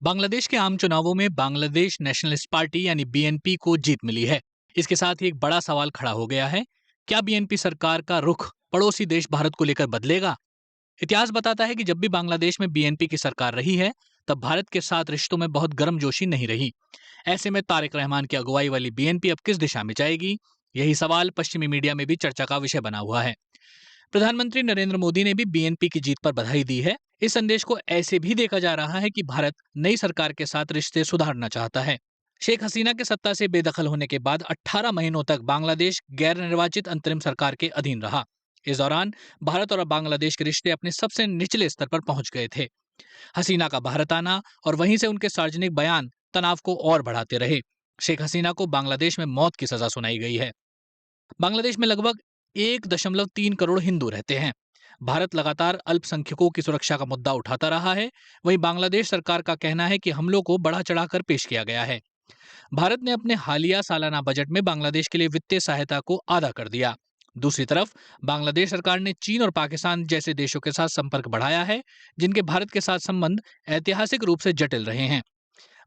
बांग्लादेश के आम चुनावों में बांग्लादेश नेशनलिस्ट पार्टी यानी बीएनपी को जीत मिली है। इसके साथ ही एक बड़ा सवाल खड़ा हो गया है। क्या बीएनपी सरकार का रुख पड़ोसी देश भारत को लेकर बदलेगा? इतिहास बताता है कि जब भी बांग्लादेश में बीएनपी की सरकार रही है, तब भारत के साथ रिश्तों में बहुत गर्मजोशी नहीं रही। ऐसे में तारिक रहमान की अगुवाई वाली बीएनपी अब किस दिशा में जाएगी? यही सवाल पश्चिमी मीडिया में भी चर्चा का विषय बना हुआ है। प्रधानमंत्री नरेंद्र मोदी ने भी बीएनपी की जीत पर बधाई दी है। इस संदेश को ऐसे भी देखा जा रहा है कि भारत नई सरकार के साथ रिश्ते सुधारना चाहता है। शेख हसीना के सत्ता से बेदखल होने के बाद 18 महीनों तक बांग्लादेश गैर निर्वाचित अंतरिम सरकार के अधीन रहा। इस दौरान भारत और बांग्लादेश के रिश्ते अपने सबसे निचले स्तर पर पहुंच गए थे। हसीना का भारत आना और वहीं से उनके सार्वजनिक बयान तनाव को और बढ़ाते रहे। शेख हसीना को बांग्लादेश में मौत की सजा सुनाई गई है। बांग्लादेश में लगभग 1.3 करोड़ हिंदू रहते हैं। भारत लगातार अल्पसंख्यकों की सुरक्षा का मुद्दा उठाता रहा है। वहीं बांग्लादेश सरकार का कहना है कि हमलों को बढ़ा चढ़ाकर पेश किया गया है। भारत ने अपने हालिया सालाना बजट में बांग्लादेश के लिए वित्तीय सहायता को आधा कर दिया। दूसरी तरफ बांग्लादेश सरकार ने चीन और पाकिस्तान जैसे देशों के साथ संपर्क बढ़ाया है, जिनके भारत के साथ संबंध ऐतिहासिक रूप से जटिल रहे हैं।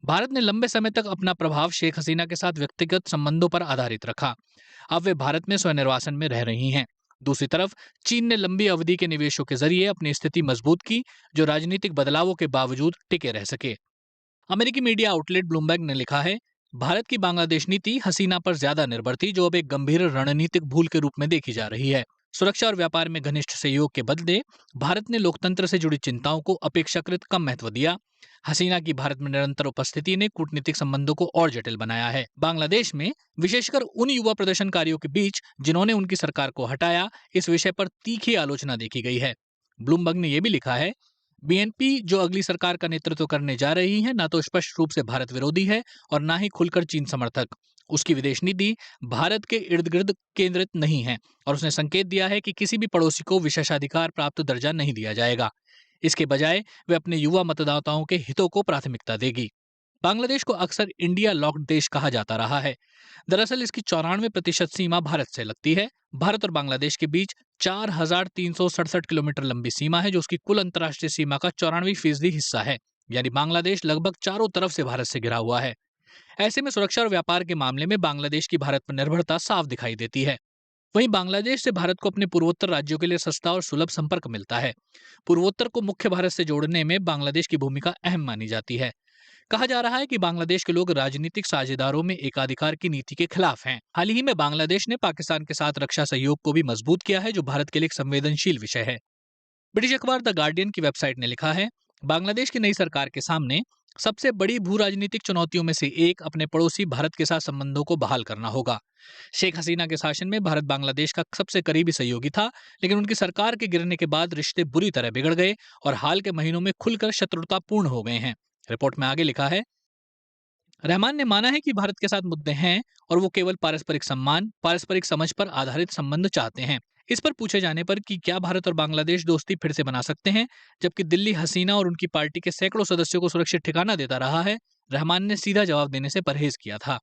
भारत ने लंबे समय तक अपना प्रभाव शेख हसीना के साथ व्यक्तिगत संबंधों पर आधारित रखा। अब वे भारत में स्वनिर्वासन में रह रही हैं। दूसरी तरफ चीन ने लंबी अवधि के निवेशों के जरिए अपनी स्थिति मजबूत की, जो राजनीतिक बदलावों के बावजूद टिके रह सके। अमेरिकी मीडिया आउटलेट ब्लूमबर्ग ने लिखा है, भारत की बांग्लादेश नीति हसीना पर ज्यादा निर्भर थी, जो अब एक गंभीर रणनीतिक भूल के रूप में देखी जा रही है। सुरक्षा और व्यापार में घनिष्ठ सहयोग के बदले भारत ने लोकतंत्र से जुड़ी चिंताओं को अपेक्षाकृत कम महत्व दिया। हसीना की भारत में निरंतर उपस्थिति ने कूटनीतिक संबंधों को और जटिल बनाया है। बांग्लादेश में विशेषकर उन युवा प्रदर्शनकारियों के बीच जिन्होंने उनकी सरकार को हटाया, इस विषय पर तीखी आलोचना देखी गई है। ब्लूमबर्ग ने यह भी लिखा है, बीएनपी जो अगली सरकार का नेतृत्व करने जा रही है, न तो स्पष्ट रूप से भारत विरोधी है और न ही खुलकर चीन समर्थक। उसकी विदेश नीति भारत के इर्द गिर्द केंद्रित नहीं है और उसने संकेत दिया है कि किसी भी पड़ोसी को विशेषाधिकार प्राप्त दर्जा नहीं दिया जाएगा। इसके बजाय वे अपने युवा मतदाताओं के हितों को प्राथमिकता देगी। बांग्लादेश को अक्सर इंडिया लॉक्ड देश कहा जाता रहा है। दरअसल इसकी 94% सीमा भारत से लगती है। भारत और बांग्लादेश के बीच 4,367 किलोमीटर लंबी सीमा है, जो उसकी कुल अंतर्राष्ट्रीय सीमा का 94% हिस्सा है। यानी बांग्लादेश लगभग चारों तरफ से भारत से घिरा हुआ है। ऐसे में सुरक्षा और व्यापार के मामले में बांग्लादेश की भारत पर निर्भरता साफ दिखाई देती है। वहीं बांग्लादेश से भारत को अपने पूर्वोत्तर राज्यों के लिए सस्ता और सुलभ संपर्क मिलता है। पूर्वोत्तर को मुख्य भारत से जोड़ने में बांग्लादेश की भूमिका अहम मानी जाती है। कहा जा रहा है कि बांग्लादेश के लोग राजनीतिक साझेदारों में एकाधिकार की नीति के खिलाफ हैं। हाल ही में बांग्लादेश ने पाकिस्तान के साथ रक्षा सहयोग को भी मजबूत किया है, जो भारत के लिए एक संवेदनशील विषय है। ब्रिटिश अखबार द गार्डियन की वेबसाइट ने लिखा है, बांग्लादेश की नई सरकार के सामने सबसे बड़ी भू राजनीतिक चुनौतियों में से एक अपने पड़ोसी भारत के साथ संबंधों को बहाल करना होगा। शेख हसीना के शासन में भारत बांग्लादेश का सबसे करीबी सहयोगी था, लेकिन उनकी सरकार के गिरने के बाद रिश्ते बुरी तरह बिगड़ गए और हाल के महीनों में खुलकर शत्रुतापूर्ण हो गए हैं। रिपोर्ट में आगे लिखा है, रहमान ने माना है कि भारत के साथ मुद्दे हैं और वो केवल पारस्परिक सम्मान, पारस्परिक समझ पर आधारित संबंध चाहते हैं। इस पर पूछे जाने पर कि क्या भारत और बांग्लादेश दोस्ती फिर से बना सकते हैं, जबकि दिल्ली हसीना और उनकी पार्टी के सैकड़ों सदस्यों को सुरक्षित ठिकाना देता रहा है, रहमान ने सीधा जवाब देने से परहेज किया था।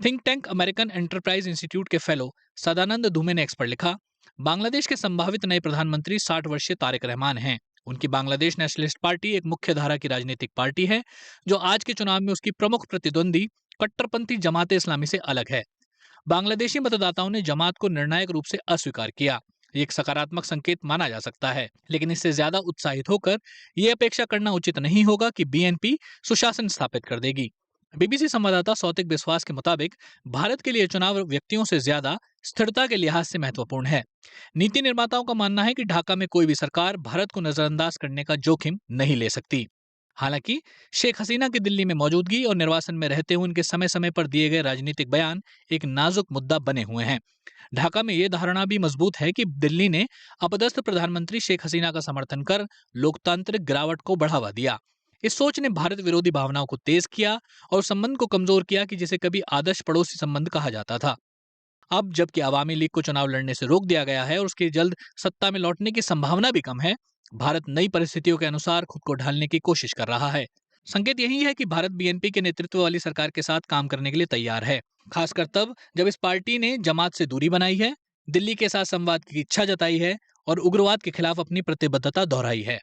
Think tank American enterprise institute के फेलो सदानंद धूमे ने एक्स पर लिखा, बांग्लादेश के संभावित नए प्रधानमंत्री 60 वर्षीय तारिक रहमान हैं। उनकी बांग्लादेश नेशनलिस्ट पार्टी एक मुख्य धारा की राजनीतिक पार्टी है, जो आज के चुनाव में उसकी प्रमुख प्रतिद्वंदी कट्टरपंथी जमाते इस्लामी से अलग है। बांग्लादेशी मतदाताओं ने जमात को निर्णायक रूप से अस्वीकार किया। ये एक सकारात्मक संकेत माना जा सकता है, लेकिन इससे ज्यादा उत्साहित होकर यह अपेक्षा करना उचित नहीं होगा कि बीएनपी सुशासन स्थापित कर देगी। बीबीसी संवाददाता सौतिक विश्वास के मुताबिक भारत के लिए चुनाव व्यक्तियों से ज्यादा स्थिरता के लिहाज से महत्वपूर्ण है। नीति निर्माताओं का मानना है कि ढाका में कोई भी सरकार भारत को नजरअंदाज करने का जोखिम नहीं ले सकती। हालांकि शेख हसीना की दिल्ली में मौजूदगी और निर्वासन में रहते हुए उनके समय समय पर दिए गए राजनीतिक बयान एक नाजुक मुद्दा बने हुए हैं। ढाका में यह धारणा भी मजबूत है कि दिल्ली ने अपदस्थ प्रधानमंत्री शेख हसीना का समर्थन कर लोकतांत्रिक गिरावट को बढ़ावा दिया। इस सोच ने भारत विरोधी भावनाओं को तेज किया और संबंध को कमजोर किया कि जिसे कभी आदर्श पड़ोसी संबंध कहा जाता था। अब जबकि अवामी लीग को चुनाव लड़ने से रोक दिया गया है और उसके जल्द सत्ता में लौटने की संभावना भी कम है, भारत नई परिस्थितियों के अनुसार खुद को ढालने की कोशिश कर रहा है। संकेत यही है कि भारत बीएनपी के नेतृत्व वाली सरकार के साथ काम करने के लिए तैयार है, खासकर तब जब इस पार्टी ने जमात से दूरी बनाई है, दिल्ली के साथ संवाद की इच्छा जताई है और उग्रवाद के खिलाफ अपनी प्रतिबद्धता दोहराई है।